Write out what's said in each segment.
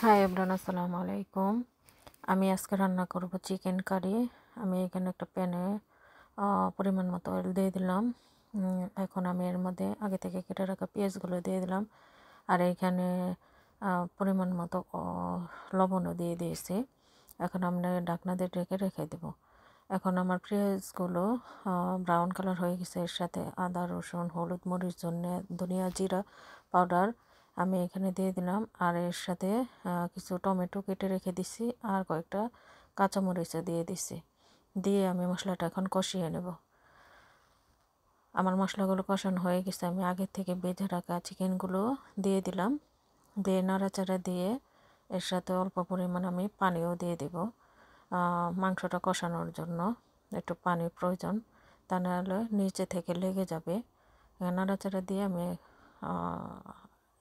Hi everyone, আসসালামু আলাইকুম। আমি আজকে রান্না করব চিকেন কারি। আমি এখানে একটা প্যানে পরিমাণ মতো অয়েল দিয়ে দিলাম। এখন আমি এর মধ্যে আগে থেকে কেটে রাখা পেঁয়াজগুলো দিয়ে দিলাম। আর এখানে পরিমাণ মতো লবণও দিয়ে দিয়েছি। এখন আমরা ঢাকনা দিয়ে ঢেকে রেখে দেব। এখন আমার পেঁয়াজগুলো ব্রাউন কালার হয়ে গেছে। এর সাথে আদা, রসুন, হলুদ, মরিচ, ধনিয়া, জিরা পাউডার আমি এখানে দিয়ে দিলাম। আর এর সাথে কিছু টমেটো কেটে রেখে দিছি আর কয়েকটা কাঁচামরিচও দিয়ে দিছি। দিয়ে আমি মশলাটা এখন কষিয়ে নেব। আমার মশলাগুলো কষানো হয়ে গেছে। আমি আগে থেকে বেজে রাখা চিকেনগুলো দিয়ে দিলাম। দিয়ে নাড়াচাড়া দিয়ে এর সাথে অল্প পরিমাণ আমি পানিও দিয়ে দেব। মাংসটা কষানোর জন্য একটু পানির প্রয়োজন, তা নাহলে নিচে থেকে লেগে যাবে। নাড়াচাড়া দিয়ে আমি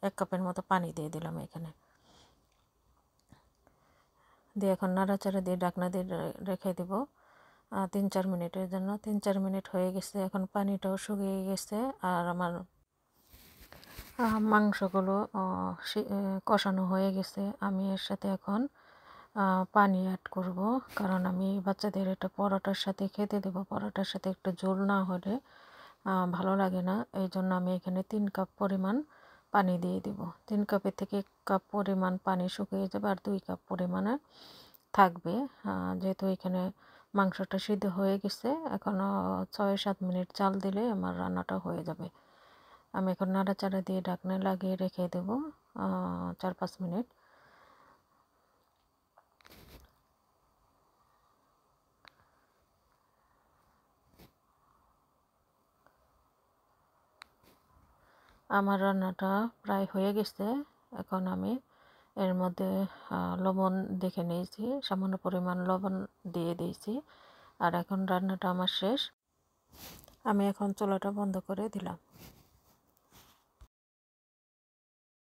1 কাপের মতো পানি দিয়ে দিলাম এখানে। দিয়ে এখন নাড়াচাড়া দিয়ে ঢাকনা দিয়ে রেখে দেব 3-4 মিনিটের জন্য। 3-4 মিনিট হয়ে গেছে। এখন পানিটাও শুকিয়ে গেছে। আর আমার মাংসগুলো কষানো হয়ে গেছে। আমি এর সাথে এখন পানি অ্যাড করব, কারণ আমি বাচ্চাদের এটা পরোটার সাথে খেতে দেব। পরোটার সাথে একটু ঝোল না হলে ভালো লাগে না। এই জন্য আমি এখানে 3 কাপ পরিমাণ পানি দিয়ে দিব। 3 কাপের থেকে 1 কাপ পরিমাণ পানি শুকিয়ে যাবে আর 2 কাপ পরিমাণে থাকবে। যেহেতু এখানে মাংসটা সিদ্ধ হয়ে গেছে, এখনও 6-7 মিনিট চাল দিলে আমার রান্নাটা হয়ে যাবে। আমি এখন নাড়াচাড়া দিয়ে ঢাকনা লাগিয়ে রেখে দেব 4-5 মিনিট। আমার রান্নাটা প্রায় হয়ে গেছে। এখন আমি এর মধ্যে লবণ দেখে নিয়েছি, সামান্য পরিমাণ লবণ দিয়ে দিয়েছি। আর এখন রান্নাটা আমার শেষ। আমি এখন চুলাটা বন্ধ করে দিলাম।